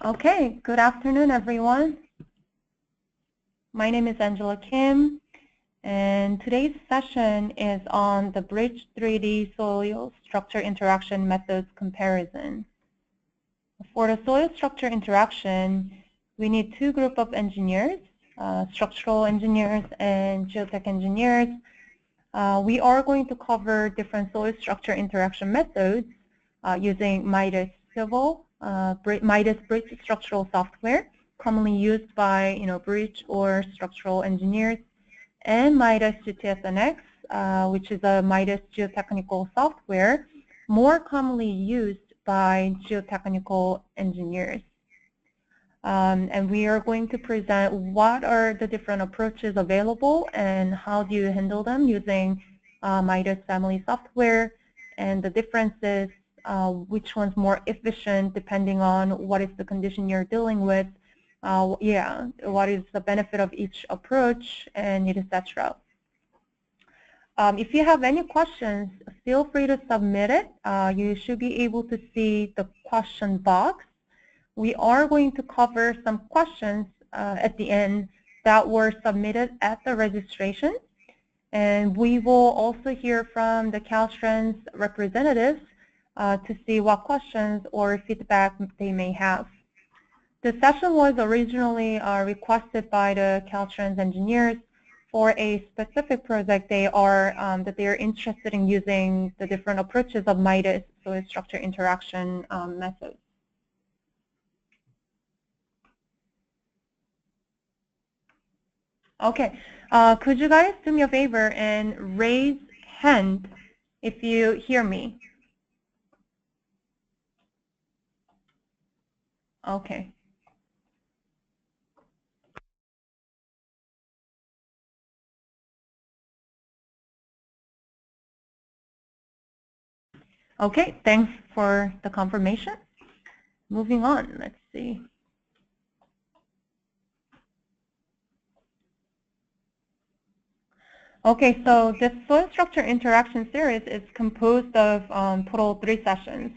Okay, good afternoon, everyone. My name is Angela Kim, and today's session is on the Bridge 3D soil structure interaction methods comparison. For the soil structure interaction, we need two groups of engineers, structural engineers and geotech engineers. We are going to cover different soil structure interaction methods using Midas Civil, Midas Bridge structural software, commonly used by bridge or structural engineers, and Midas GTSNX, which is a Midas geotechnical software, more commonly used by geotechnical engineers. And we are going to present what are the different approaches available and how do you handle them using Midas family software, and the differences, which one's more efficient depending on what is the condition you're dealing with, what is the benefit of each approach, and etc. If you have any questions, feel free to submit it. You should be able to see the question box. We are going to cover some questions at the end that were submitted at the registration. And we will also hear from the Caltrans representatives to see what questions or feedback they may have. The session was originally requested by the Caltrans engineers for a specific project that they are interested in using the different approaches of Midas soil structure interaction methods. Okay, could you guys do me a favor and raise hand if you hear me? Okay. Okay, thanks for the confirmation. Moving on, let's see. Okay, so this soil structure interaction series is composed of total 3 sessions.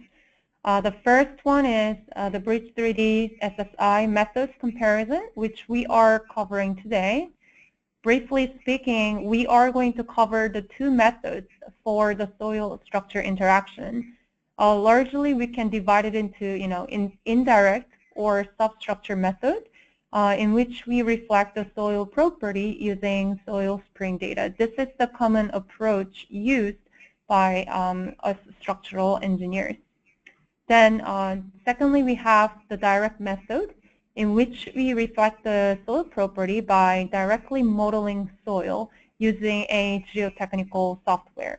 The first one is the Bridge 3D SSI methods comparison, which we are covering today. Briefly speaking, we are going to cover the 2 methods for the soil structure interaction. Largely, we can divide it into, indirect or substructure method, in which we reflect the soil property using soil spring data. This is the common approach used by us structural engineers. Then, secondly, we have the direct method, in which we reflect the soil property by directly modeling soil using a geotechnical software.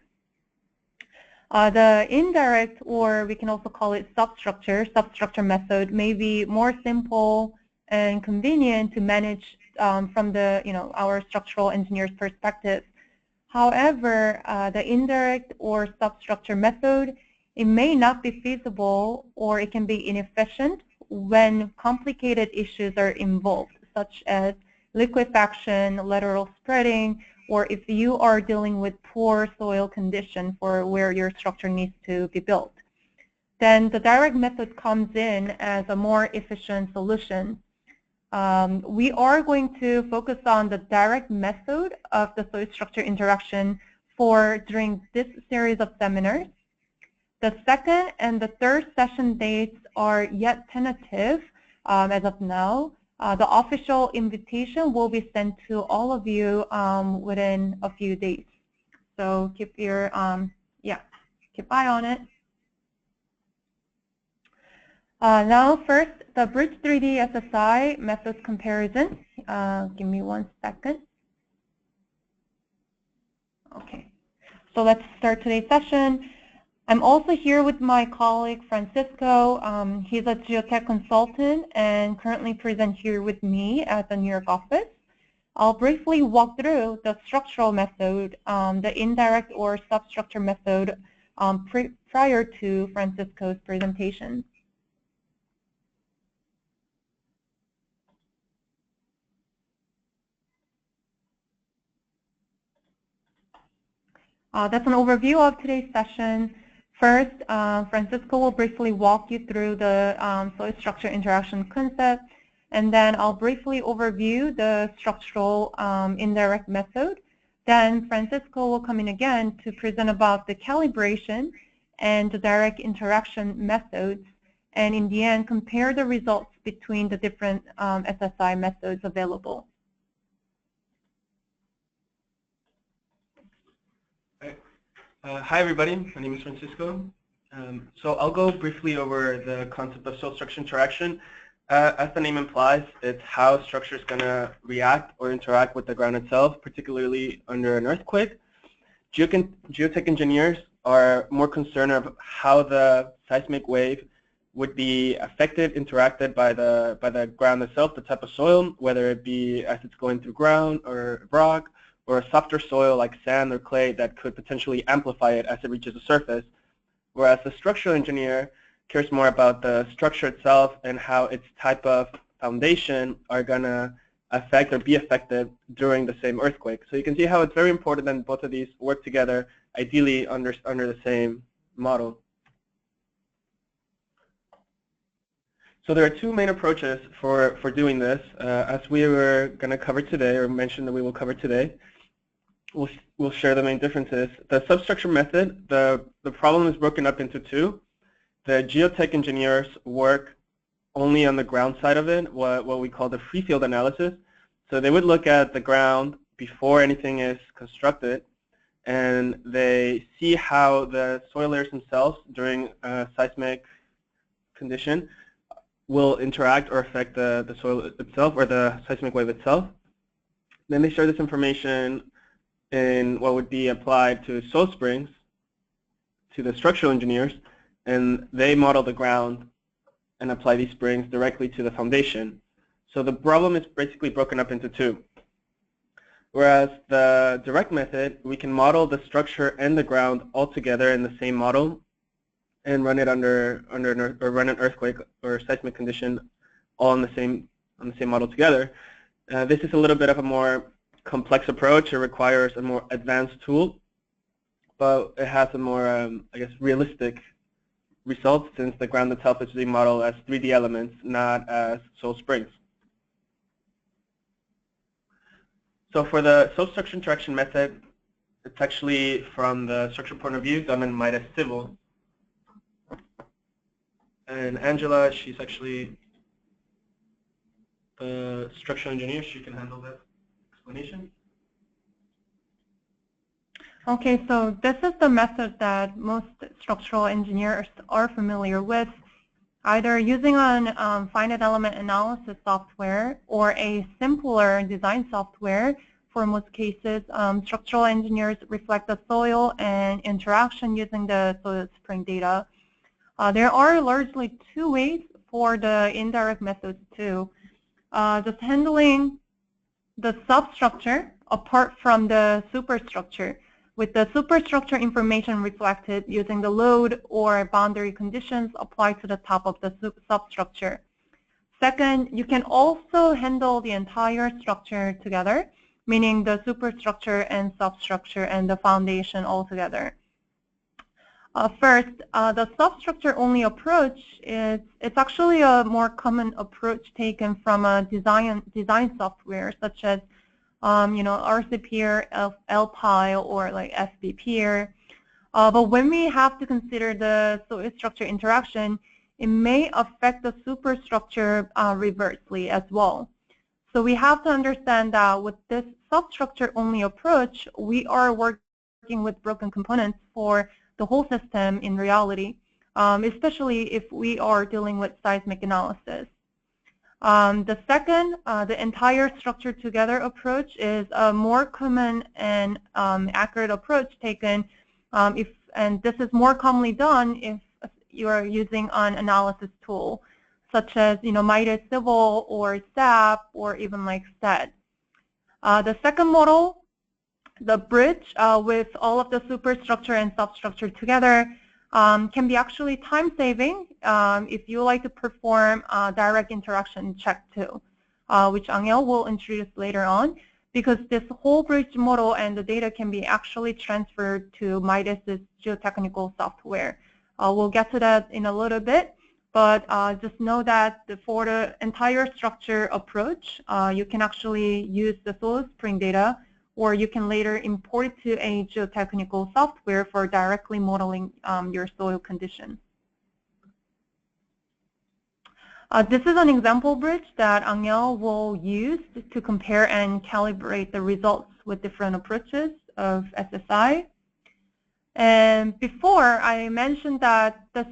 The indirect, or we can also call it substructure method, may be more simple and convenient to manage from the our structural engineer's perspective. However, the indirect or substructure method, it may not be feasible or it can be inefficient when complicated issues are involved, such as liquefaction, lateral spreading, or if you are dealing with poor soil condition for where your structure needs to be built. Then the direct method comes in as a more efficient solution. We are going to focus on the direct method of the soil structure interaction during this series of seminars. The second and the third session dates are yet tentative as of now. The official invitation will be sent to all of you within a few days. So keep your keep eye on it. Now first, the Bridge 3D SSI methods comparison. Give me 1 second. Okay, so let's start today's session. I'm also here with my colleague Francisco. He's a geotech consultant and currently present here with me at the New York office. I'll briefly walk through the structural method, the indirect or substructure method prior to Francisco's presentation. That's an overview of today's session. First, Francisco will briefly walk you through the soil structure interaction concept, and then I'll briefly overview the structural indirect method. Then Francisco will come in again to present about the calibration and the direct interaction methods, and in the end, compare the results between the different SSI methods available. Hi everybody, my name is Francisco. So I'll go briefly over the concept of soil structure interaction. As the name implies, it's how structure is going to react or interact with the ground itself, particularly under an earthquake. Geotech engineers are more concerned of how the seismic wave would be affected, interacted by the ground itself, the type of soil, whether it be as it's going through ground or rock, or a softer soil like sand or clay that could potentially amplify it as it reaches the surface. Whereas the structural engineer cares more about the structure itself and how its type of foundation are going to affect or be affected during the same earthquake. So you can see how it's very important that both of these work together, ideally under the same model. So there are two main approaches for doing this. As we were going to cover today, or mentioned that we will cover today, we'll share the main differences. The substructure method, the problem is broken up into two. The geotech engineers work only on the ground side of it, what we call the free field analysis. So they would look at the ground before anything is constructed, and they see how the soil layers themselves during a seismic condition will interact or affect the soil itself or the seismic wave itself. Then they share this information in what would be applied to soil springs, to the structural engineers, and they model the ground and apply these springs directly to the foundation. So the problem is basically broken up into two. Whereas the direct method, we can model the structure and the ground all together in the same model and run it under run an earthquake or seismic condition all on the same model together. This is a little bit of a more complex approach. It requires a more advanced tool, but it has a more, I guess, realistic result since the ground itself is being modeled as 3D elements, not as soil springs. So for the soil structure interaction method, it's actually from the structure point of view done in Midas Civil. And Angela, she's actually the structural engineer. She can handle that explanation. Okay, so this is the method that most structural engineers are familiar with, either using an finite element analysis software or a simpler design software. For most cases, structural engineers reflect the soil and interaction using the soil spring data. There are largely two ways for the indirect methods too. Just handling the substructure apart from the superstructure, with the superstructure information reflected using the load or boundary conditions applied to the top of the substructure. Second, you can also handle the entire structure together, meaning the superstructure and substructure and the foundation all together. First, the substructure only approach it's actually a more common approach taken from a design software such as RCPeer, LPILE, or like SBPeer. But when we have to consider the soil structure interaction, it may affect the superstructure reversely as well. So we have to understand that with this substructure only approach, we are working with broken components for the whole system in reality, especially if we are dealing with seismic analysis. The second, the entire structure together approach is a more common and accurate approach taken and this is more commonly done if you are using an analysis tool such as Midas Civil or SAP or even like STED. The second model, the bridge with all of the superstructure and substructure together can be actually time-saving if you like to perform direct interaction check too, which Angel will introduce later on, because this whole bridge model and the data can be actually transferred to Midas's geotechnical software. We'll get to that in a little bit, but just know that for the entire structure approach, you can actually use the soil spring data, or you can later import it to a geotechnical software for directly modeling your soil conditions. This is an example bridge that Angel will use to compare and calibrate the results with different approaches of SSI. And before, I mentioned that this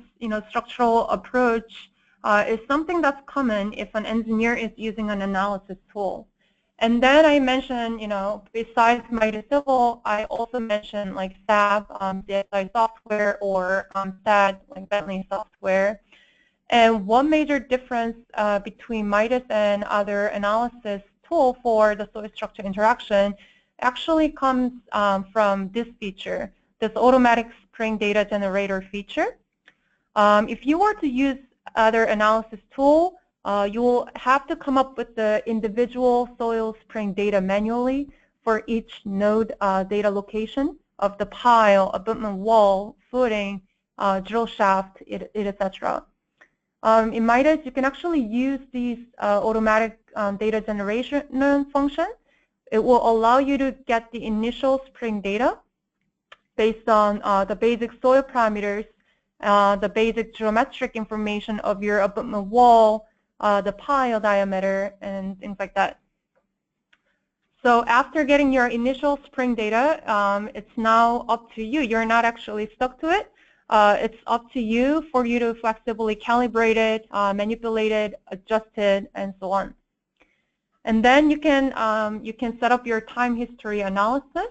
structural approach is something that's common if an engineer is using an analysis tool. And then I mentioned, besides MIDAS Civil, I also mentioned like SAB, CSI software, or SAD, like Bentley software. And one major difference between MIDAS and other analysis tool for the soil structure interaction actually comes from this feature, this automatic spring data generator feature. If you were to use other analysis tool, you will have to come up with the individual soil spring data manually for each node data location of the pile, abutment wall, footing, drill shaft, etc. In MIDAS, you can actually use these automatic data generation function. It will allow you to get the initial spring data based on the basic soil parameters, the basic geometric information of your abutment wall, the pile diameter, and things like that. So after getting your initial spring data, it's now up to you. You're not actually stuck to it. It's up to you for you to flexibly calibrate it, manipulate it, adjust it, and so on. And then you can set up your time history analysis.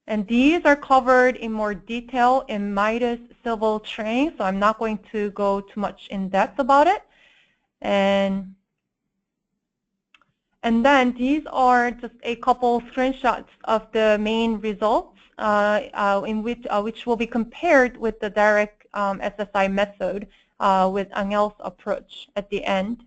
And these are covered in more detail in MIDAS Civil training, so I'm not going to go too much in depth about it. And then these are just a couple screenshots of the main results which will be compared with the direct SSI method with Angel's approach at the end.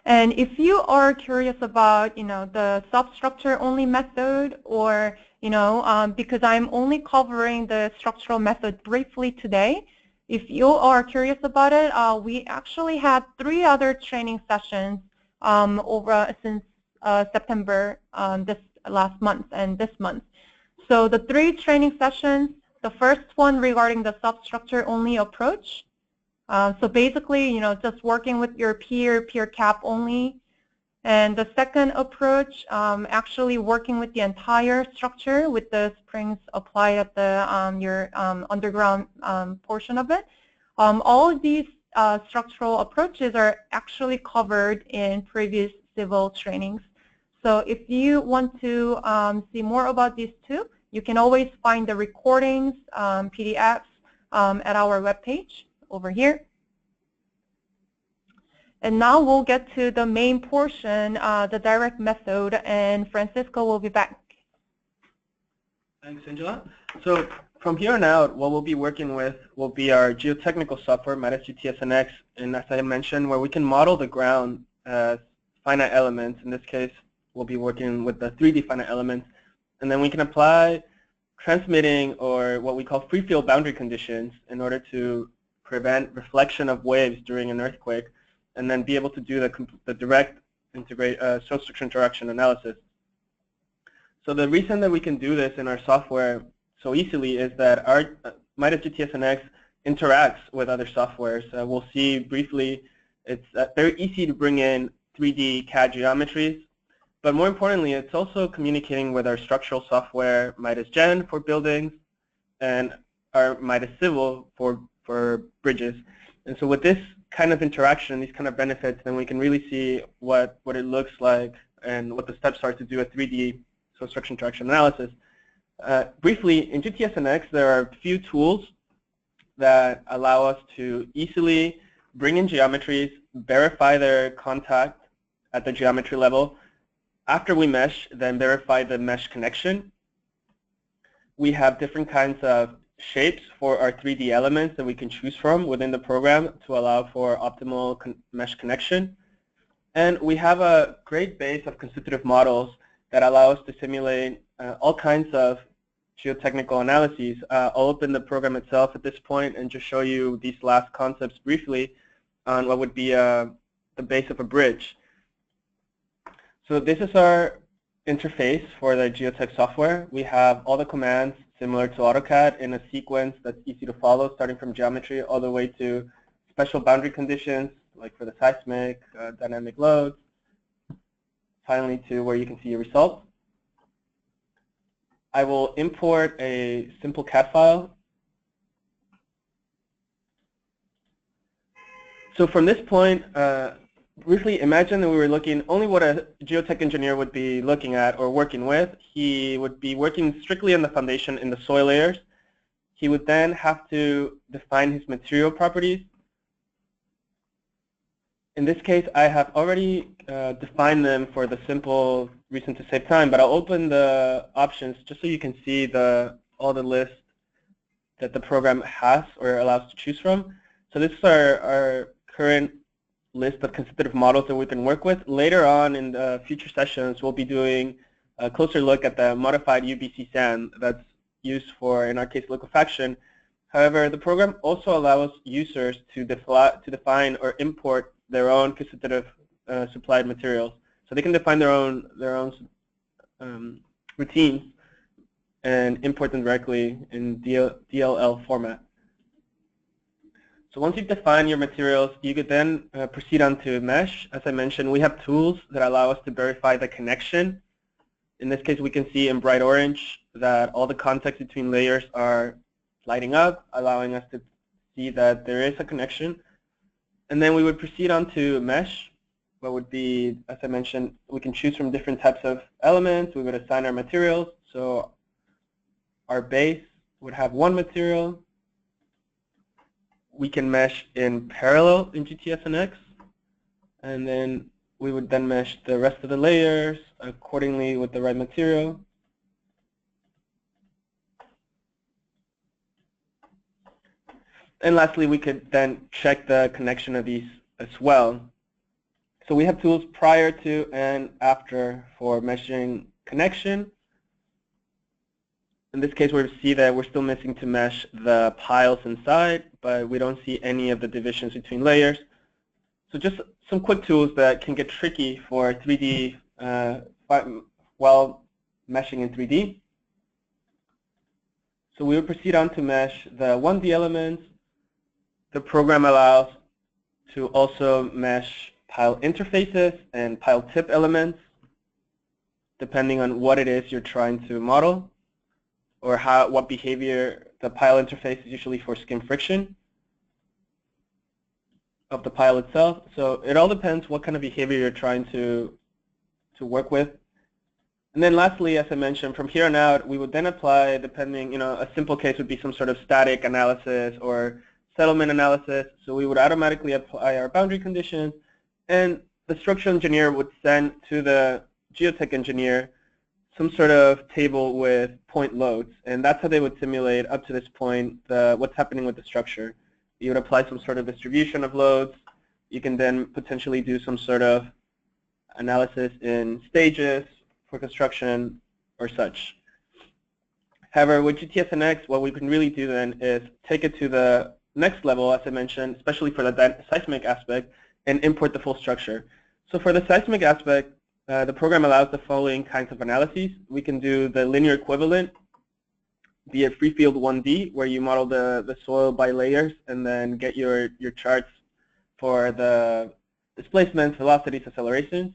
And if you are curious about, the substructure only method, or, because I'm only covering the structural method briefly today, if you are curious about it, we actually had 3 other training sessions since September this last month and this month. So the 3 training sessions, the first one regarding the substructure only approach. So basically, just working with your peer cap only. And the second approach, actually working with the entire structure with the springs applied at the your underground portion of it. All of these structural approaches are actually covered in previous civil trainings. So if you want to see more about these 2, you can always find the recordings, PDFs at our webpage over here. And now we'll get to the main portion, the direct method, and Francisco will be back. Thanks, Angela. So from here on out, what we'll be working with will be our geotechnical software, MIDAS GTSNX, and as I mentioned, where we can model the ground as finite elements. In this case, we'll be working with the 3D finite elements, and then we can apply transmitting, or what we call free field boundary conditions, in order to prevent reflection of waves during an earthquake, and then be able to do the direct substructure interaction analysis. So the reason that we can do this in our software so easily is that our MIDAS GTSNX interacts with other softwares. We'll see briefly, it's very easy to bring in 3D CAD geometries, but more importantly, it's also communicating with our structural software, MIDAS Gen for buildings, and our MIDAS Civil for bridges. And so with this kind of interaction, these kind of benefits, then we can really see what it looks like and what the steps are to do a 3D substructure interaction analysis. Briefly, in GTSNX, there are a few tools that allow us to easily bring in geometries, verify their contact at the geometry level. After we mesh, then verify the mesh connection. We have different kinds of shapes for our 3D elements that we can choose from within the program to allow for optimal mesh connection. And we have a great base of constitutive models that allow us to simulate all kinds of geotechnical analyses. I'll open the program itself at this point and just show you these last concepts briefly on what would be the base of a bridge. So this is our interface for the geotech software. We have all the commands similar to AutoCAD in a sequence that's easy to follow, starting from geometry all the way to special boundary conditions, like for the seismic, dynamic loads, finally to where you can see your results. I will import a simple CAD file. So from this point, briefly imagine that we were looking only what a geotech engineer would be looking at or working with. He would be working strictly on the foundation in the soil layers. He would then have to define his material properties. In this case, I have already defined them for the simple reason to save time, but I'll open the options just so you can see all the lists that the program has or allows to choose from. So this is our current list of constitutive models that we can work with. Later on in the future sessions, we'll be doing a closer look at the modified UBC sand that's used for, in our case, liquefaction. However, the program also allows users to define or import their own constitutive supplied materials. So they can define their own routines and import them directly in DLL format. So once you've defined your materials, you could then proceed on to mesh. As I mentioned, we have tools that allow us to verify the connection. In this case, we can see in bright orange that all the contacts between layers are lighting up, allowing us to see that there is a connection. And then we would proceed on to mesh, what would be, as I mentioned, we can choose from different types of elements. We would assign our materials. So our base would have one material. We can mesh in parallel in GTSNX, and then we would then mesh the rest of the layers accordingly with the right material. And lastly, we could then check the connection of these as well. So we have tools prior to and after for measuring connection. In this case, we see that we're still missing to mesh the piles inside, but we don't see any of the divisions between layers. So just some quick tools that can get tricky for 3D while meshing in 3D. So we will proceed on to mesh the 1D elements. The program allows to also mesh pile interfaces and pile tip elements, depending on what it is you're trying to model, or what behavior the pile interface is usually for skin friction of the pile itself. So it all depends what kind of behavior you're trying to work with. And then lastly, as I mentioned, from here on out, we would then apply, depending, a simple case would be some sort of static analysis or settlement analysis. So we would automatically apply our boundary conditions, and the structural engineer would send to the geotech engineer some sort of table with point loads, and that's how they would simulate up to this point what's happening with the structure. You would apply some sort of distribution of loads. You can then potentially do some sort of analysis in stages for construction or such. However, with GTSNX, what we can really do then is take it to the next level, as I mentioned, especially for the seismic aspect, and import the full structure. So for the seismic aspect, the program allows the following kinds of analyses. We can do the linear equivalent via free field 1D, where you model the soil by layers and then get your charts for the displacements, velocities, accelerations.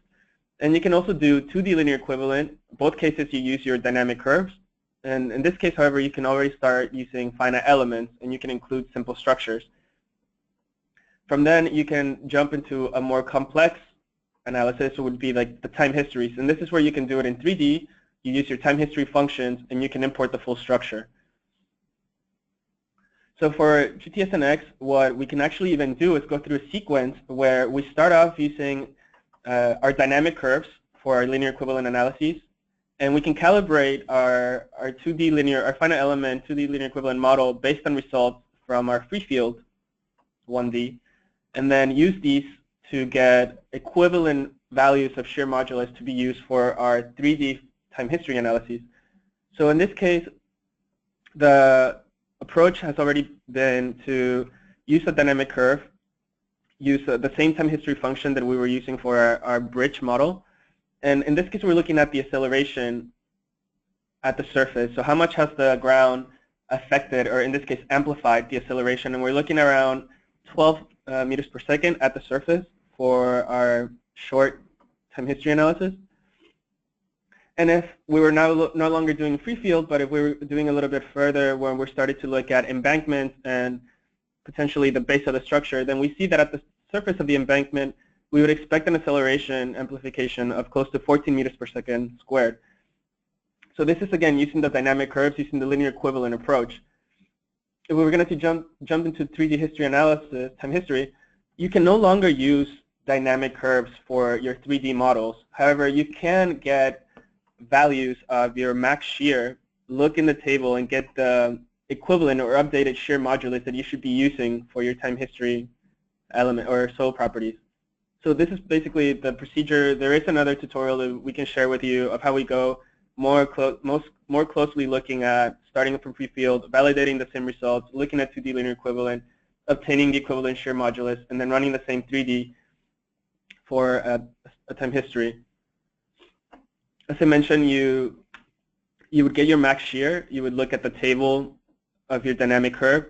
And you can also do 2D linear equivalent. Both cases you use your dynamic curves. And in this case, however, you can already start using finite elements, and you can include simple structures. From then, you can jump into a more complex analysis. It would be like the time histories. And this is where you can do it in 3D. You use your time history functions, and you can import the full structure. So for GTSNX, what we can actually even do is go through a sequence where we start off using our dynamic curves for our linear equivalent analyses. And we can calibrate our 2D linear, our finite element 2D linear equivalent model based on results from our free field 1D, and then use these to get equivalent values of shear modulus to be used for our 3D time history analyses. So in this case, the approach has already been to use a dynamic curve, use the same time history function that we were using for our bridge model. And in this case, we're looking at the acceleration at the surface. So how much has the ground affected, or in this case, amplified the acceleration? And we're looking around 12 meters per second at the surface for our short time history analysis. And if we were now no longer doing free field, but if we were doing a little bit further when we're starting to look at embankments and potentially the base of the structure, then we see that at the surface of the embankment, we would expect an acceleration amplification of close to 14 meters per second squared. So this is, again, using the dynamic curves, using the linear equivalent approach. If we were going to jump into 3D history analysis, time history, you can no longer use dynamic curves for your 3D models. However, you can get values of your max shear, look in the table, and get the equivalent or updated shear modulus that you should be using for your time history element or soil properties. So this is basically the procedure. There is another tutorial that we can share with you of how we go more closely looking at starting from free field, validating the same results, looking at 2D linear equivalent, obtaining the equivalent shear modulus, and then running the same 3D for a time history. As I mentioned, you would get your max shear. You would look at the table of your dynamic curve,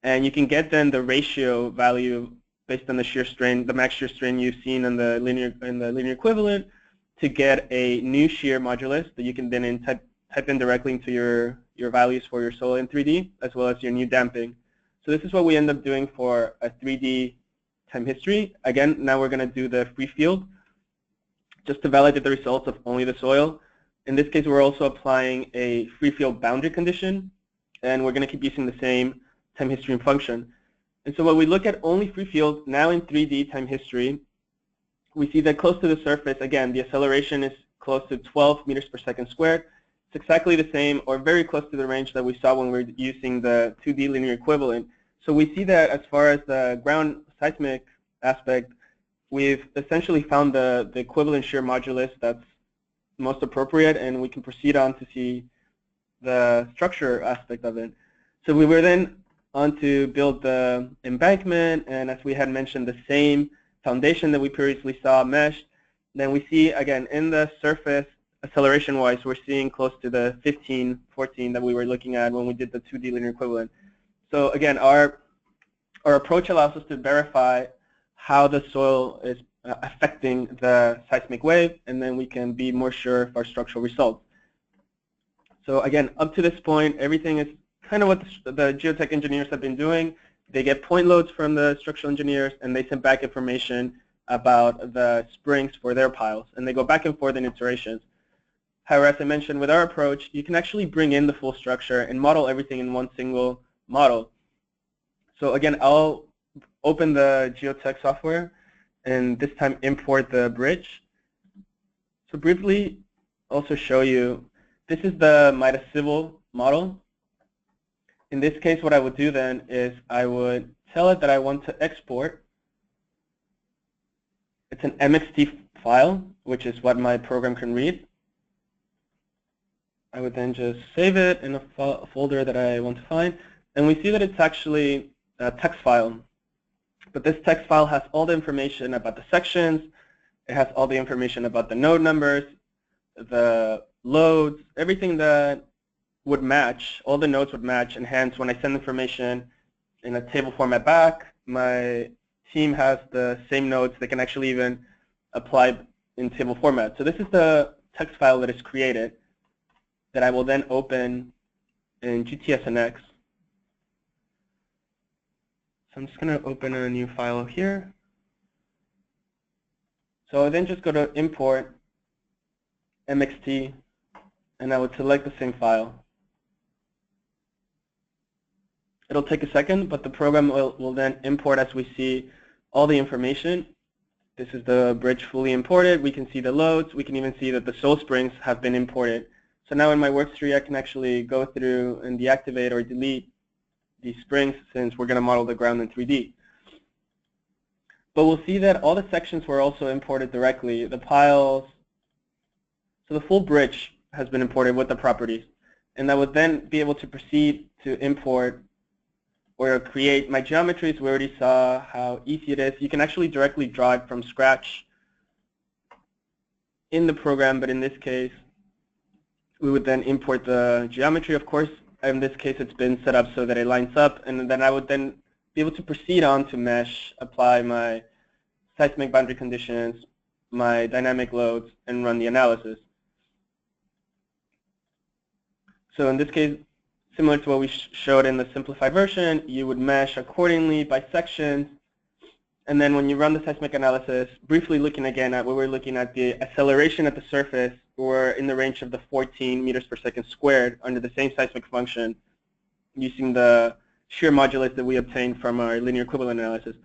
and you can get then the ratio value based on the shear strain, the max shear strain you've seen in the linear equivalent, to get a new shear modulus that you can then type in directly into your values for your soil in 3D, as well as your new damping. So this is what we end up doing for a 3D time history. Again, now we're going to do the free field, just to validate the results of only the soil. In this case, we're also applying a free field boundary condition, and we're going to keep using the same time history function. And so when we look at only free field, now in 3D time history, we see that close to the surface, again, the acceleration is close to 12 meters per second squared. It's exactly the same, or very close to the range that we saw when we were using the 2D linear equivalent. So we see that as far as the ground seismic aspect, we've essentially found the equivalent shear modulus that's most appropriate, and we can proceed on to see the structure aspect of it. So we were then on to build the embankment, and as we had mentioned, the same foundation that we previously saw meshed. Then we see, again, in the surface, acceleration-wise, we're seeing close to the 15, 14 that we were looking at when we did the 2D linear equivalent. So again, our approach allows us to verify how the soil is affecting the seismic wave, and then we can be more sure of our structural results. So again, up to this point, everything is kind of what the geotech engineers have been doing. They get point loads from the structural engineers, and they send back information about the springs for their piles, and they go back and forth in iterations. However, as I mentioned, with our approach, you can actually bring in the full structure and model everything in one single model. So again, I'll open the geotech software, and this time import the bridge. So briefly, also show you, this is the Midas Civil model. In this case, what I would do then is I would tell it that I want to export. It's an MXT file, which is what my program can read. I would then just save it in a folder that I want to find. And we see that it's actually a text file. But this text file has all the information about the sections. It has all the information about the node numbers, the loads, everything that would match, all the nodes would match, and hence when I send information in a table format back, my team has the same nodes. They can actually even apply in table format. So this is the text file that is created that I will then open in GTSNX. So I'm just going to open a new file here. So I then just go to import MXT, and I would select the same file. It'll take a second, but the program will then import as we see all the information. This is the bridge fully imported. We can see the loads. We can even see that the soil springs have been imported. So now in my work tree, I can actually go through and deactivate or delete these springs, since we're going to model the ground in 3D. But we'll see that all the sections were also imported directly. The piles, so the full bridge has been imported with the properties. And I would then be able to proceed to import or create my geometries. We already saw how easy it is. You can actually directly draw it from scratch in the program, but in this case, we would then import the geometry, of course. In this case, it's been set up so that it lines up, and then I would then be able to proceed on to mesh, apply my seismic boundary conditions, my dynamic loads, and run the analysis. So in this case, similar to what we showed in the simplified version, you would mesh accordingly by sections. And then when you run the seismic analysis, briefly looking again at what we're looking at, the acceleration at the surface, or in the range of the 14 meters per second squared under the same seismic function using the shear modulus that we obtained from our linear equivalent analysis.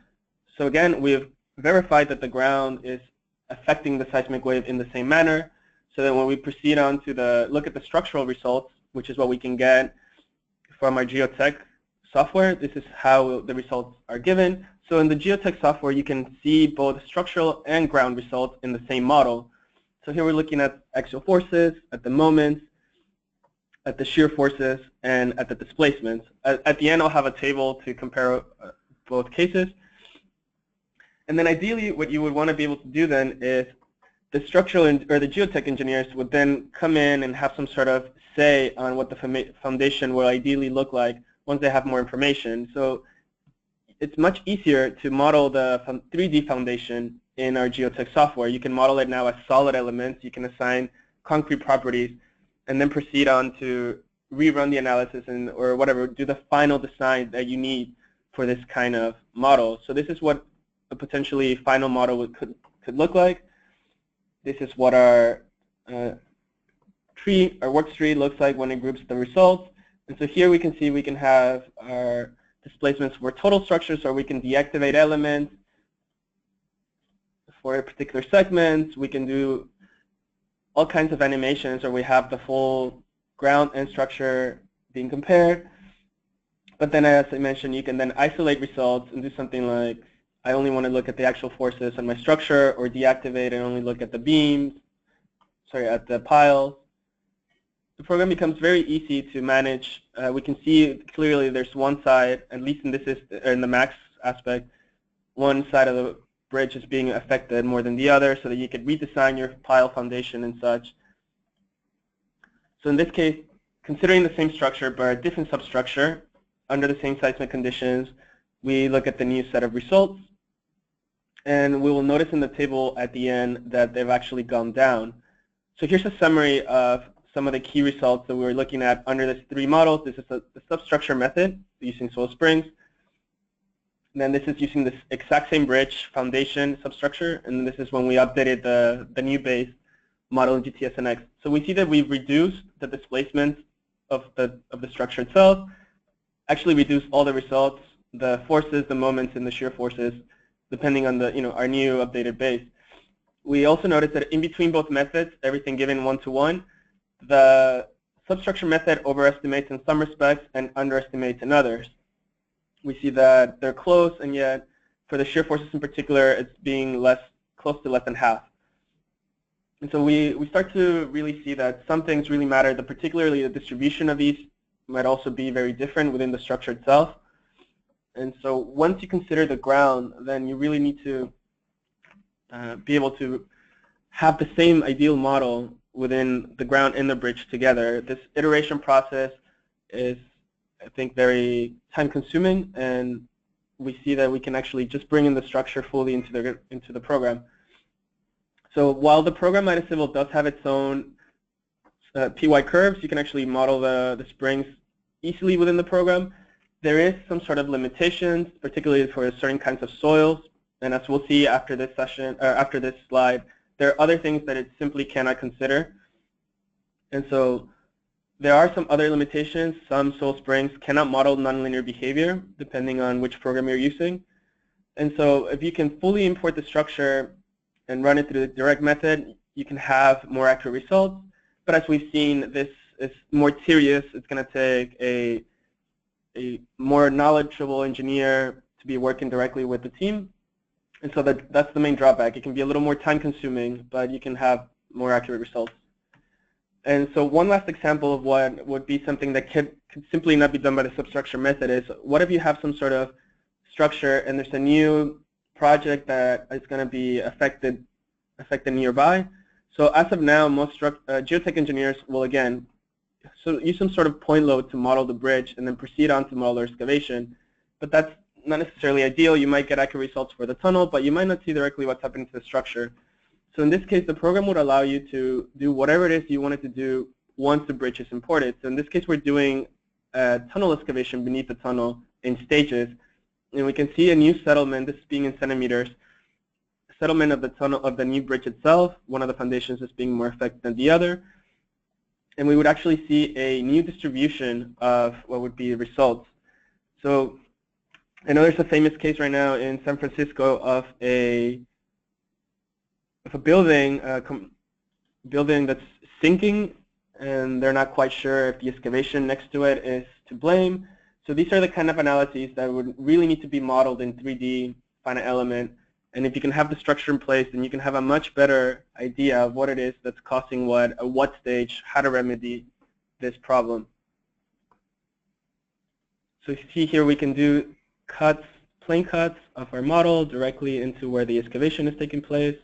So again, we have verified that the ground is affecting the seismic wave in the same manner. So then when we proceed on to look at the structural results, which is what we can get from our geotech software, this is how the results are given. So in the geotech software, you can see both structural and ground results in the same model. So here we're looking at axial forces, at the moments, at the shear forces, and at the displacements. At the end, I'll have a table to compare both cases. And then ideally, what you would want to be able to do then is the structural or the geotech engineers would then come in and have some sort of say on what the foundation will ideally look like once they have more information. So it's much easier to model the 3D foundation in our geotech software. You can model it now as solid elements. You can assign concrete properties, and then proceed on to rerun the analysis or whatever, do the final design that you need for this kind of model. So this is what a potentially final model could look like. This is what our work tree looks like when it groups the results. And so here we can see we can have our displacements for total structures, or we can deactivate elements for a particular segment. We can do all kinds of animations, or we have the full ground and structure being compared. But then, as I mentioned, you can then isolate results and do something like, I only want to look at the actual forces on my structure, or deactivate and only look at the beams, at the piles. The program becomes very easy to manage. We can see clearly there's one side, at least in the max aspect, one side of the bridge is being affected more than the other, so that you could redesign your pile foundation and such. So in this case, considering the same structure but a different substructure under the same seismic conditions, we look at the new set of results. And we will notice in the table at the end that they've actually gone down. So here's a summary of some of the key results that we were looking at under these three models. This is the substructure method using soil springs. And then this is using this exact same bridge foundation substructure. And this is when we updated the new base model in GTSNX. So we see that we've reduced the displacement of the structure itself, actually reduced all the results, the forces, the moments, and the shear forces, depending on our new updated base. We also noticed that in between both methods, everything given one-to-one, the substructure method overestimates in some respects and underestimates in others. We see that they're close, and yet for the shear forces in particular, it's being close to less than half. And so we start to really see that some things really matter, particularly the distribution of these might also be very different within the structure itself. And so once you consider the ground, then you really need to be able to have the same ideal model within the ground and the bridge together. This iteration process is, I think, very time-consuming, and we see that we can actually just bring in the structure fully into the program. So while the program Civil does have its own PY curves, you can actually model the springs easily within the program. There is some sort of limitations, particularly for certain kinds of soils. And as we'll see after this session, or after this slide, there are other things that it simply cannot consider. And so there are some other limitations. Some soil springs cannot model nonlinear behavior, depending on which program you're using. And so if you can fully import the structure and run it through the direct method, you can have more accurate results. But as we've seen, this is more tedious. It's going to take a more knowledgeable engineer to be working directly with the team. And so that's the main drawback. It can be a little more time consuming, but you can have more accurate results. And so one last example of what would be something that could simply not be done by the substructure method is, what if you have some sort of structure and there's a new project that is going to be affected nearby. So as of now, most geotech engineers will, again, use some sort of point load to model the bridge and then proceed on to model their excavation. But that's not necessarily ideal. You might get accurate results for the tunnel, but you might not see directly what's happening to the structure. So in this case, the program would allow you to do whatever it is you wanted to do once the bridge is imported. So in this case, we're doing a tunnel excavation beneath the tunnel in stages. And we can see a new settlement, this being in centimeters, settlement of the tunnel of the new bridge itself. One of the foundations is being more affected than the other. And we would actually see a new distribution of what would be the results. So I know there's a famous case right now in San Francisco of a building that's sinking, and they're not quite sure if the excavation next to it is to blame. So these are the kind of analyses that would really need to be modeled in 3D finite element. And if you can have the structure in place, then you can have a much better idea of what it is that's causing what, at what stage, how to remedy this problem. So you see here we can do cuts, plane cuts of our model directly into where the excavation is taking place.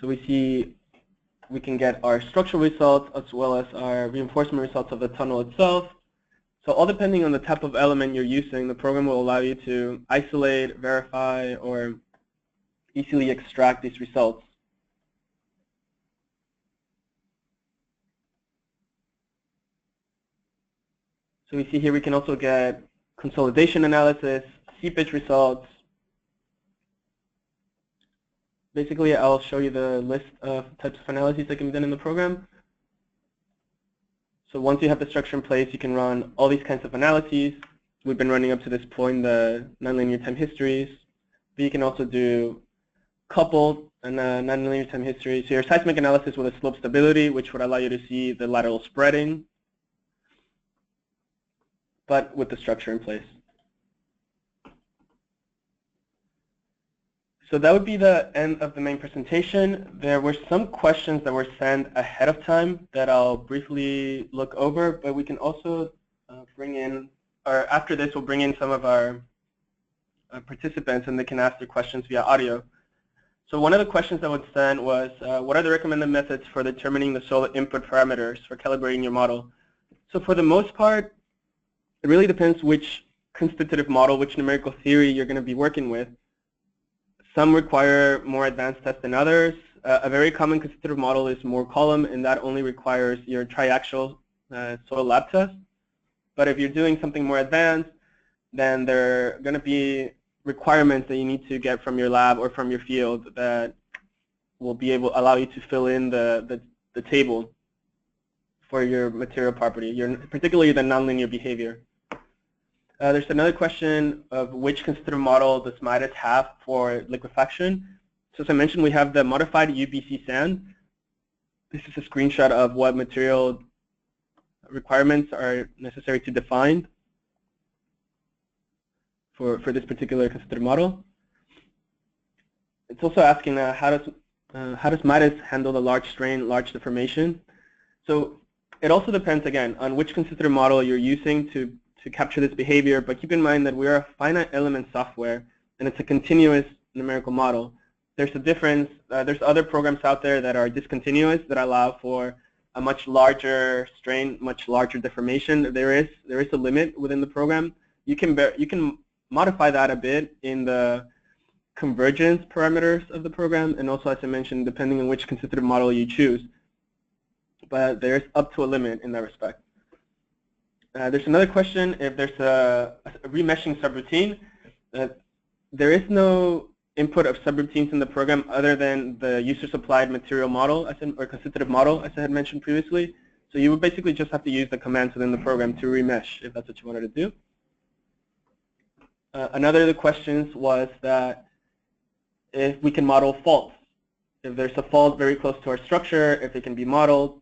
So we see we can get our structural results as well as our reinforcement results of the tunnel itself. So all depending on the type of element you're using, the program will allow you to isolate, verify, or easily extract these results. So we see here we can also get consolidation analysis, seepage results. Basically, I'll show you the list of types of analyses that can be done in the program. So once you have the structure in place, you can run all these kinds of analyses. We've been running up to this point the nonlinear time histories. But you can also do coupled and nonlinear time history. So your seismic analysis with a slope stability, which would allow you to see the lateral spreading, but with the structure in place. So that would be the end of the main presentation. There were some questions that were sent ahead of time that I'll briefly look over, but we can also bring in, or after this, we'll bring in some of our participants and they can ask their questions via audio. So one of the questions that was sent was, what are the recommended methods for determining the soil input parameters for calibrating your model? So for the most part, it really depends which constitutive model, which numerical theory you're going to be working with. Some require more advanced tests than others. A very common constitutive model is Moore column, and that only requires your triaxial soil lab test. But if you're doing something more advanced, then there are going to be requirements that you need to get from your lab or from your field that will be able to allow you to fill in the table for your material property, particularly the nonlinear behavior. There's another question of which constitutive model does Midas have for liquefaction. So as I mentioned, we have the modified UBC sand. This is a screenshot of what material requirements are necessary to define for this particular constitutive model. It's also asking how does Midas handle the large strain, large deformation? So it also depends, again, on which constitutive model you're using to capture this behavior, but keep in mind that we are a finite element software and it's a continuous numerical model. There's a difference, there's other programs out there that are discontinuous that allow for a much larger strain, much larger deformation. There is a limit within the program. You can modify that a bit in the convergence parameters of the program, and also, as I mentioned, depending on which constitutive model you choose. But there's up to a limit in that respect. There's another question if there's a remeshing subroutine. There is no input of subroutines in the program other than the user-supplied material model or constitutive model, as I had mentioned previously. So you would basically just have to use the commands within the program to remesh if that's what you wanted to do. Another of the questions was that if we can model faults. If there's a fault very close to our structure, if it can be modeled.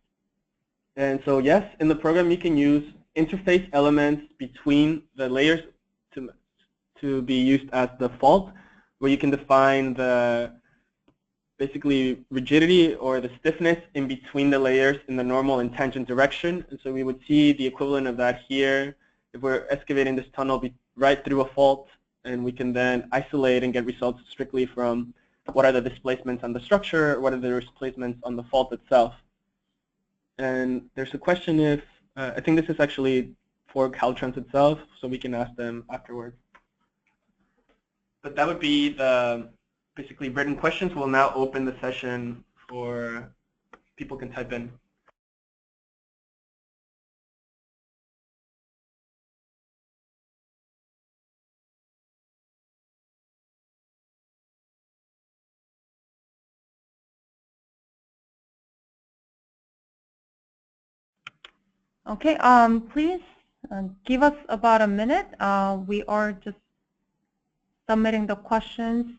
And so yes, in the program you can use interface elements between the layers to to be used as the fault, where you can define the basically rigidity or the stiffness in between the layers in the normal and tangent direction. And so we would see the equivalent of that here if we're excavating this tunnel right through a fault, and we can then isolate and get results strictly from what are the displacements on the structure, what are the displacements on the fault itself. And there's a question if, I think this is actually for Caltrans itself, so we can ask them afterwards. But that would be the basically written questions. We'll now open the session for people can type in. Okay, please give us about a minute. We are just submitting the questions.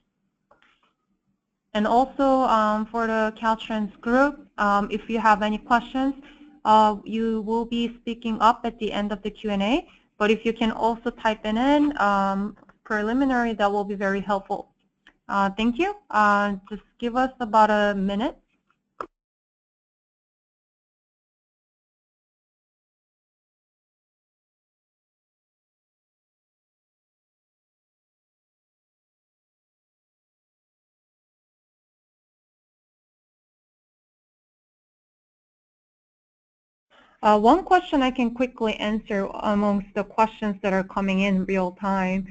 And also for the Caltrans group, if you have any questions, you will be speaking up at the end of the Q&A. But if you can also type it in preliminary, that will be very helpful. Thank you. Just give us about a minute. One question I can quickly answer amongst the questions that are coming in real time.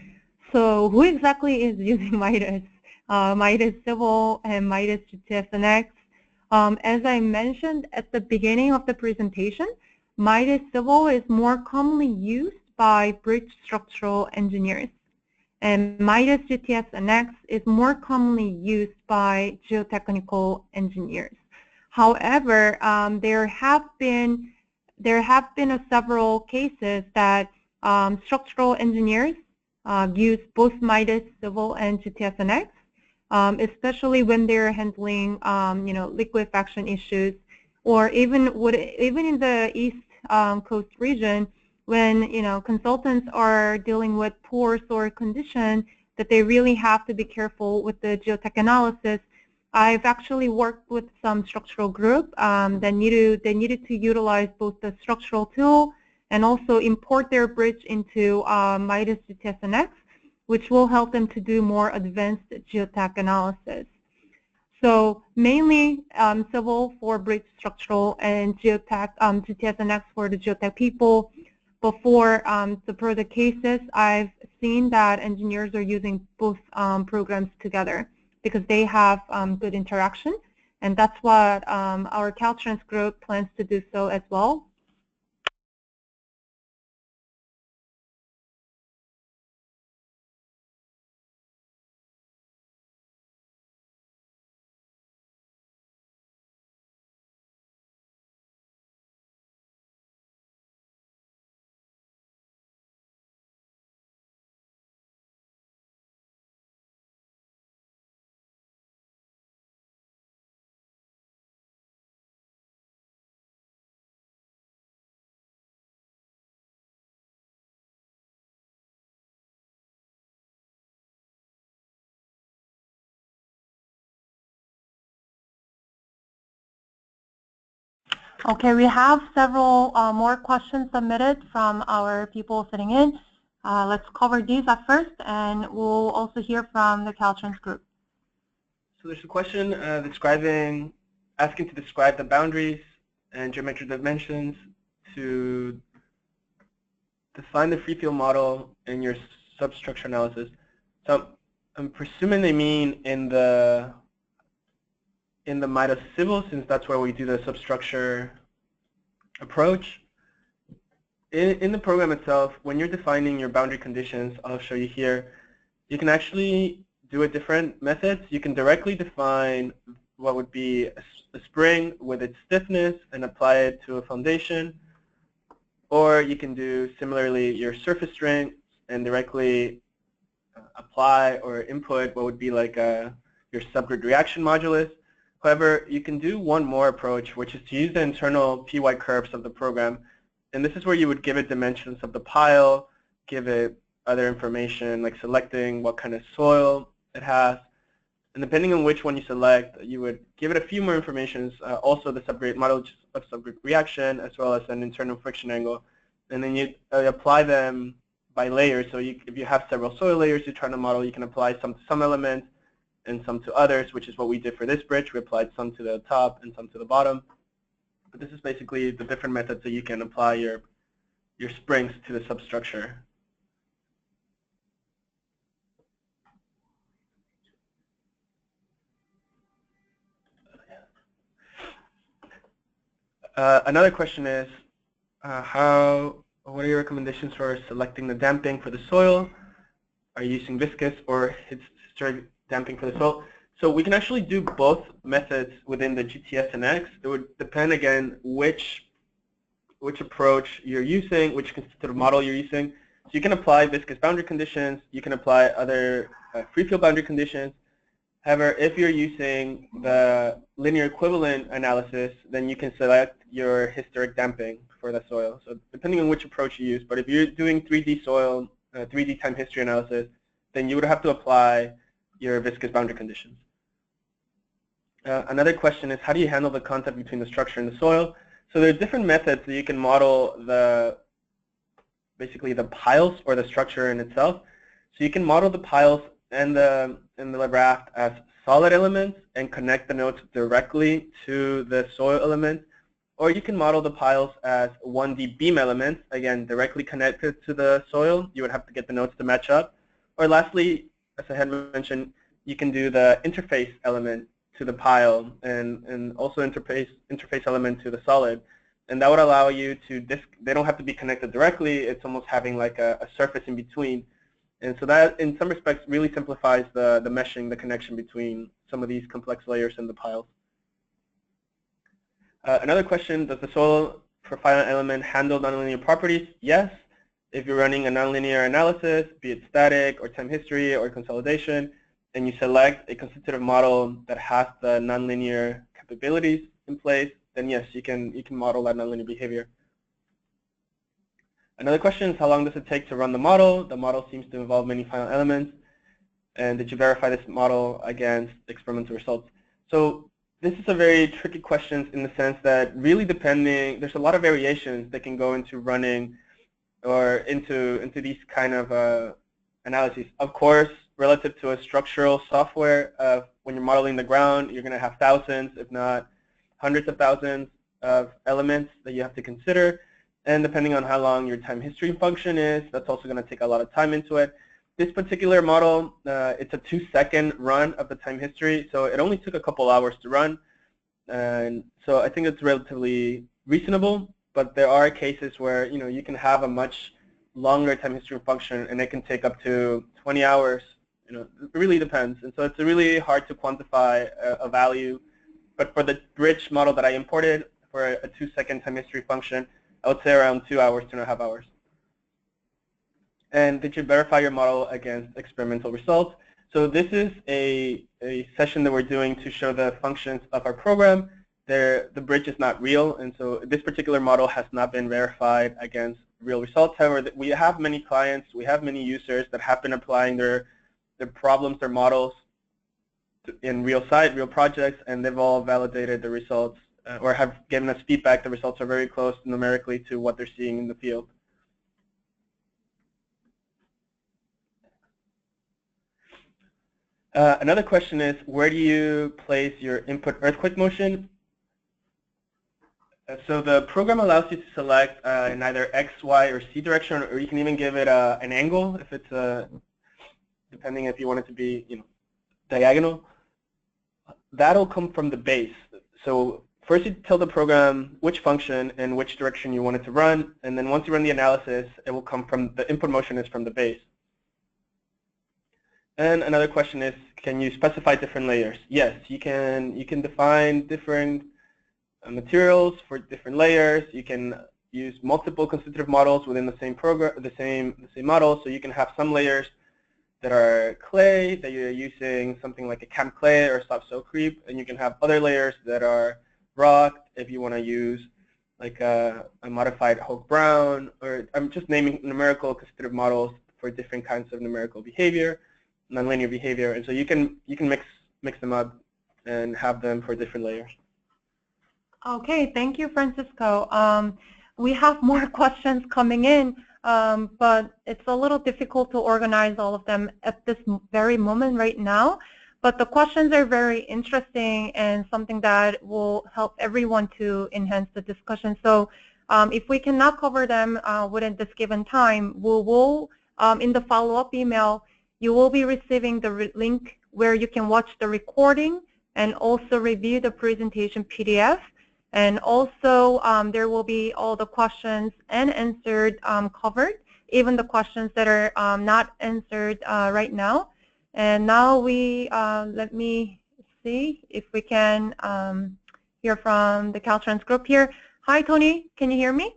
So who exactly is using MIDAS? MIDAS Civil and MIDAS GTS-NX. As I mentioned at the beginning of the presentation, MIDAS Civil is more commonly used by bridge structural engineers. And MIDAS GTS-NX is more commonly used by geotechnical engineers. However, there have been several cases that structural engineers use both MIDAS Civil and GTS-NX, especially when they're handling liquefaction issues, or even in the East Coast region, when consultants are dealing with poor soil condition, that they really have to be careful with the geotech analysis. I've actually worked with some structural group that needed to utilize both the structural tool and also import their bridge into MIDAS GTS-NX, which will help them to do more advanced geotech analysis. So mainly civil for bridge structural and geotech, GTS-NX for the geotech people. But for the further cases, I've seen that engineers are using both programs together because they have good interaction, and that's what our Caltrans group plans to do so as well. Okay, we have several more questions submitted from our people sitting in. Let's cover these at first, and we'll also hear from the Caltrans group. So there's a question asking to describe the boundaries and geometric dimensions to define the free field model in your substructure analysis. So I'm presuming they mean in the MIDAS Civil, since that's where we do the substructure approach. In the program itself, when you're defining your boundary conditions, I'll show you here, you can actually do a different methods. You can directly define what would be a spring with its stiffness and apply it to a foundation. Or you can do similarly your surface strength and directly apply or input what would be like your subgrid reaction modulus. However, you can do one more approach, which is to use the internal PY curves of the program. And this is where you would give it dimensions of the pile, give it other information, like selecting what kind of soil it has. And depending on which one you select, you would give it a few more information, also the model of subgroup reaction, as well as an internal friction angle. And then you apply them by layers. So if you have several soil layers you're trying to model, you can apply some to some elements and some to others, which is what we did for this bridge. We applied some to the top and some to the bottom. But this is basically the different methods that you can apply your springs to the substructure. Another question is, what are your recommendations for selecting the damping for the soil? Are you using viscous or historic damping for the soil? So we can actually do both methods within the GTS and X. It would depend, again, which approach you're using, which constitutive model you're using. So you can apply viscous boundary conditions. You can apply other free field boundary conditions. However, if you're using the linear equivalent analysis, then you can select your historic damping for the soil. So depending on which approach you use, but if you're doing 3D soil, 3D time history analysis, then you would have to apply your viscous boundary conditions. Another question is, how do you handle the contact between the structure and the soil? So there are different methods that you can model basically the piles or the structure in itself. So you can model the piles and the raft as solid elements and connect the nodes directly to the soil element, or you can model the piles as 1D beam elements, again directly connected to the soil. You would have to get the nodes to match up. Or lastly, as I had mentioned, you can do the interface element to the pile and also interface element to the solid. And that would allow you to, they don't have to be connected directly. It's almost having like a surface in between. And so that, in some respects, really simplifies the meshing, the connection between some of these complex layers in the piles. Another question, does the soil profiling element handle nonlinear properties? Yes. If you're running a nonlinear analysis, be it static or time history or consolidation, and you select a constitutive model that has the nonlinear capabilities in place, then yes, you can model that nonlinear behavior. Another question is, how long does it take to run the model? The model seems to involve many final elements. And did you verify this model against experimental results? So this is a very tricky question in the sense that really there's a lot of variations that can go into running or into these kind of analyses. Of course, relative to a structural software, when you're modeling the ground, you're going to have thousands, if not hundreds of thousands of elements that you have to consider. And depending on how long your time history function is, that's also going to take a lot of time into it. This particular model, it's a 2-second run of the time history, so it only took a couple hours to run. And so I think it's relatively reasonable, but there are cases where you can have a much longer time history function, and it can take up to 20 hours. It really depends. And so it's really hard to quantify a value. But for the bridge model that I imported for a 2-second time history function, I would say around 2 hours, 2.5 hours. And did you verify your model against experimental results? So this is a session that we're doing to show the functions of our program. The bridge is not real, and so this particular model has not been verified against real results. However, we have many clients, we have many users that have been applying their problems, their models in real projects, and they've all validated the results or have given us feedback. The results are very close numerically to what they're seeing in the field. Another question is, where do you place your input earthquake motion? So the program allows you to select in either X, Y, or Z direction, or you can even give it an angle if it's depending if you want it to be diagonal. That'll come from the base. So first you tell the program which function and which direction you want it to run, and then once you run the analysis, it will come from the input motion is from the base. And another question is, can you specify different layers? Yes, you can define different materials for different layers. You can use multiple constitutive models within the same program, the same model. So you can have some layers that are clay, that you're using something like a camp clay or soft soil creep, and you can have other layers that are rock if you want to use like a modified Hoke Brown, or I'm just naming numerical constitutive models for different kinds of numerical behavior, nonlinear behavior, and so you can mix them up and have them for different layers. Okay, thank you, Francisco. We have more questions coming in, but it's a little difficult to organize all of them at this very moment right now. But the questions are very interesting and something that will help everyone to enhance the discussion. So if we cannot cover them within this given time, we will, in the follow-up email, you will be receiving the link where you can watch the recording and also review the presentation PDF. And also, there will be all the questions and answered covered, even the questions that are not answered right now. And now let me see if we can hear from the Caltrans group here. Hi, Tony. Can you hear me?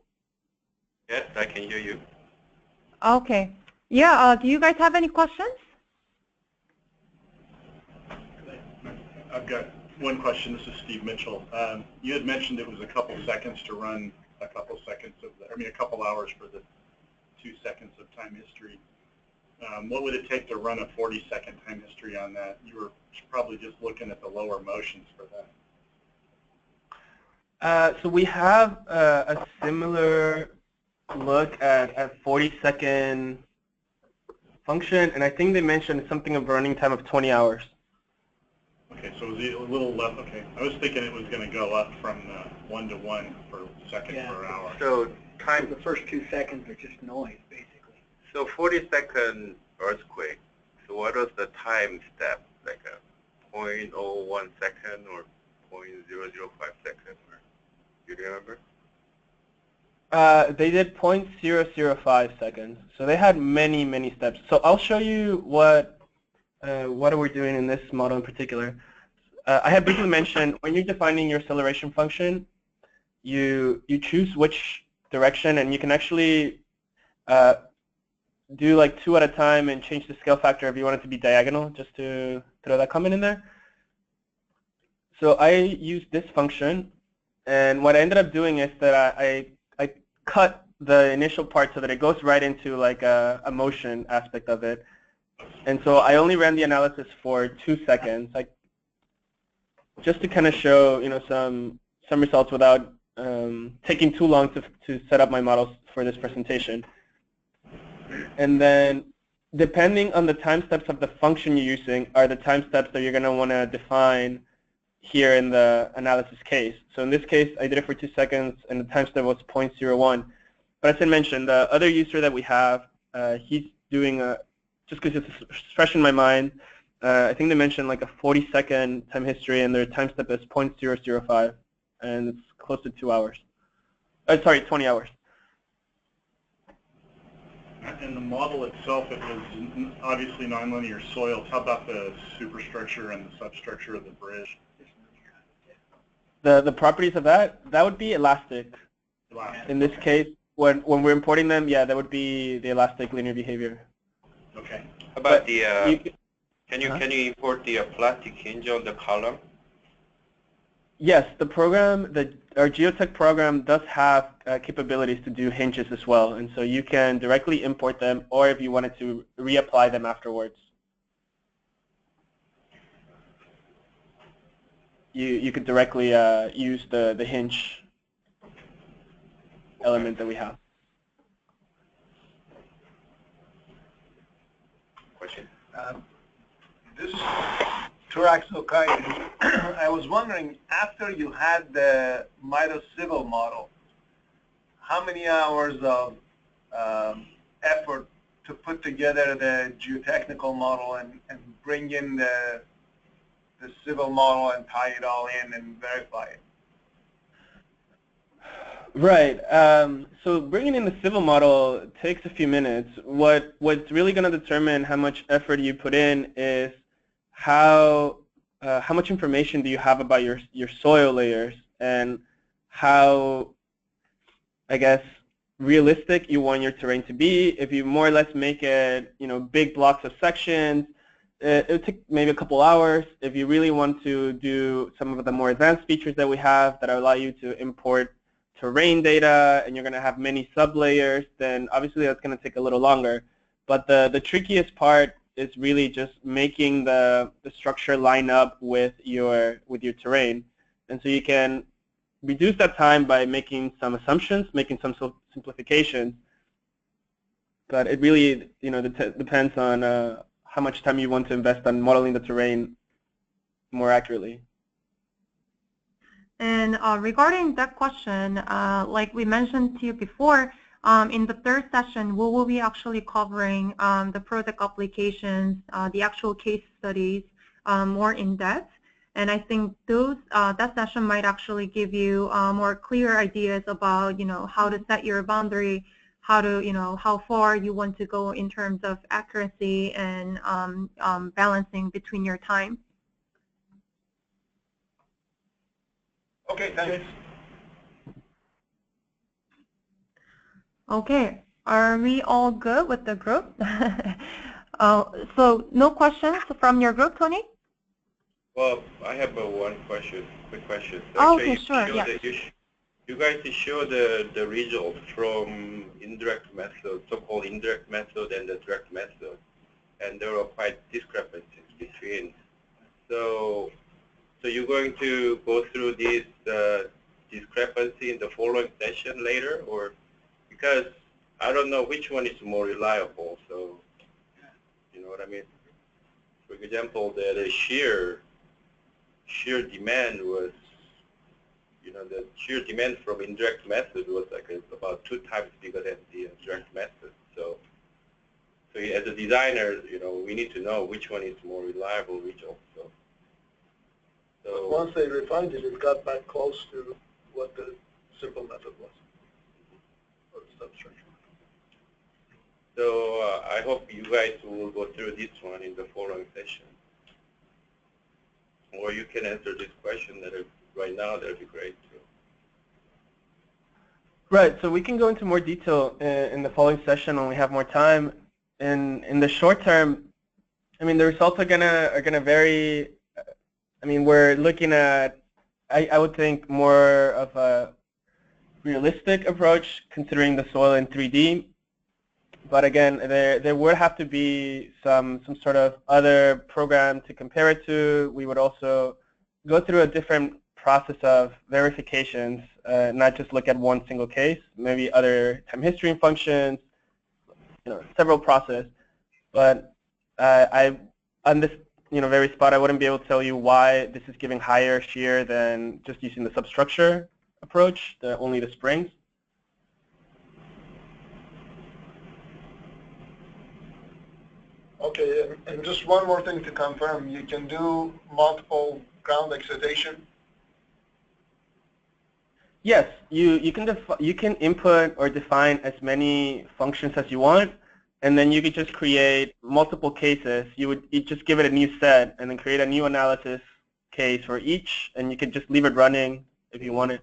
Yes, I can hear you. Okay. Yeah, do you guys have any questions? I've got one question. This is Steve Mitchell. You had mentioned it was a couple seconds to run a couple hours for the 2 seconds of time history. What would it take to run a 40-second time history on that? You were probably just looking at the lower motions for that. So we have a similar look at 40-second function, and I think they mentioned something of a running time of 20 hours. Okay, so it was a little less. Okay, I was thinking it was going to go up from 1 to 1 per second per hour. So time. The first 2 seconds are just noise, basically. So 40-second earthquake. So what was the time step? Like a 0.01 second or 0.005 second? Or, do you remember? They did 0.005 seconds. So they had many steps. So I'll show you what we're doing in this model in particular. I had briefly mentioned when you're defining your acceleration function, you choose which direction, and you can actually do like 2 at a time and change the scale factor if you want it to be diagonal, just to throw that comment in there. So I used this function, and what I ended up doing is that I cut the initial part so that it goes right into like a motion aspect of it. And so I only ran the analysis for 2 seconds, just to kind of show, some results without taking too long to set up my models for this presentation. And then, depending on the time steps of the function you're using, are the time steps that you're going to want to define here in the analysis case. So in this case, I did it for 2 seconds, and the time step was 0.01. But as I mentioned, the other user that we have, he's doing just because it's fresh in my mind, I think they mentioned like a 40-second time history, and their time step is 0.005, and it's close to 2 hours. Sorry, 20 hours. In the model itself, it was obviously nonlinear soils. How about the superstructure and the substructure of the bridge? The properties of that would be elastic. In this case, when we're importing them, yeah, that would be the elastic linear behavior. Okay. How about can you import the plastic hinge on the column? Yes, the program, our geotech program does have capabilities to do hinges as well, and so you can directly import them, or if you wanted to reapply them afterwards, you could directly use the hinge element that we have. Question. This Turax Okai, I was wondering, after you had the Mido civil model, how many hours of effort to put together the geotechnical model and bring in the civil model and tie it all in and verify it? Right. So bringing in the civil model takes a few minutes. What's really going to determine how much effort you put in is how much information do you have about your soil layers, and how, I guess, realistic you want your terrain to be. If you more or less make it, big blocks of sections, it would take maybe a couple hours. If you really want to do some of the more advanced features that we have that allow you to import terrain data, and you're going to have many sublayers, then obviously that's going to take a little longer. But the trickiest part is really just making the structure line up with your terrain. And so you can reduce that time by making some assumptions, making some simplifications. But it really, depends on how much time you want to invest on modeling the terrain more accurately. And regarding that question, like we mentioned to you before, in the third session, we will be actually covering the project applications, the actual case studies more in depth. And I think that session might actually give you more clear ideas about, how to set your boundary, how far you want to go in terms of accuracy and balancing between your time. Okay, thanks. Okay, are we all good with the group? So no questions from your group, Tony? Well, I have one question, quick question. Oh, okay, sure, yeah. You guys show the results from indirect method, so-called indirect method and the direct method, and there are quite discrepancies between. So you're going to go through this discrepancy in the following session later, or because I don't know which one is more reliable. So you know what I mean. For example, the shear demand was, the shear demand from indirect method was like about 2 times bigger than the direct method. So as a designer, we need to know which one is more reliable result. So once they refined it, it got back close to what the simple method was, or the substructure. So I hope you guys will go through this one in the following session. Or you can answer this question right now, that would be great too. Right, so we can go into more detail in the following session when we have more time. In the short term, I mean, the results are gonna vary. I mean, we're looking at, I would think, more of a realistic approach considering the soil in 3D. But again, there would have to be some sort of other program to compare it to. We would also go through a different process of verifications, not just look at one single case, maybe other time history functions, several processes. But on this very spot, I wouldn't be able to tell you why this is giving higher shear than just using the substructure approach, only the springs. Okay, and just one more thing to confirm, you can do multiple ground excitation? Yes, you can input or define as many functions as you want, and then you could just create multiple cases. You just give it a new set and then create a new analysis case for each, and you can just leave it running if you want it.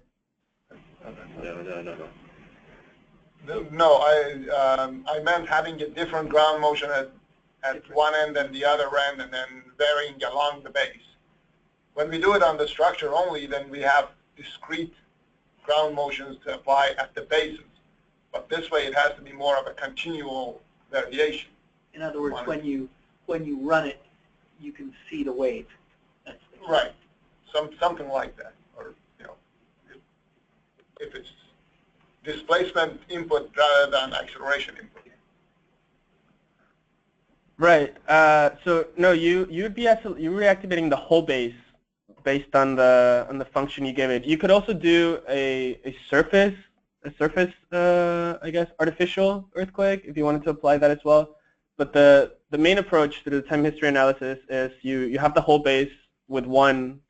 No, I meant having a different ground motion at one end and the other end, and then varying along the base. When we do it on the structure only, then we have discrete ground motions to apply at the bases. But this way, it has to be more of a continual variation. In other words, when you run it, you can see the wave. That's right. Something like that, or if it's displacement input rather than acceleration input. Right. So no, you'd be reactivating the whole base based on the function you give it. You could also do a surface, I guess, artificial earthquake if you wanted to apply that as well. But the main approach to the time history analysis is you have the whole base with one.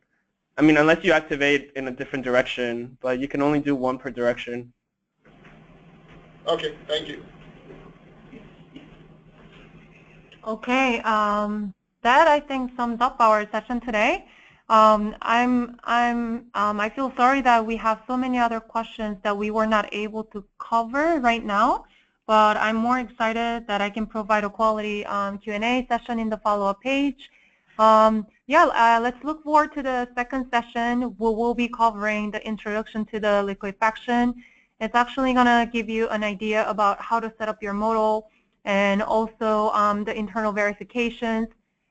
I mean, unless you activate in a different direction, but you can only do one per direction. Okay, thank you. Okay, that I think sums up our session today. I feel sorry that we have so many other questions that we were not able to cover right now, but I'm more excited that I can provide a quality Q&A session in the follow-up page. Let's look forward to the second session. We will be covering the introduction to the liquefaction. It's actually going to give you an idea about how to set up your model, and also the internal verifications,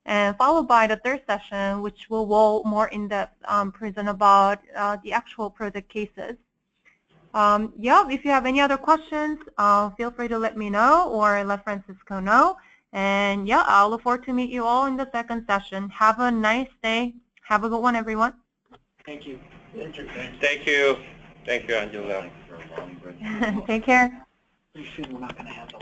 and followed by the third session, which will more in-depth present about the actual project cases. Yeah, if you have any other questions, feel free to let me know or let Francisco know. And yeah, I'll look forward to meet you all in the second session. Have a nice day. Have a good one, everyone. Thank you. Thank you. Thank you, Angela. Take care. Pretty soon we're not going to have the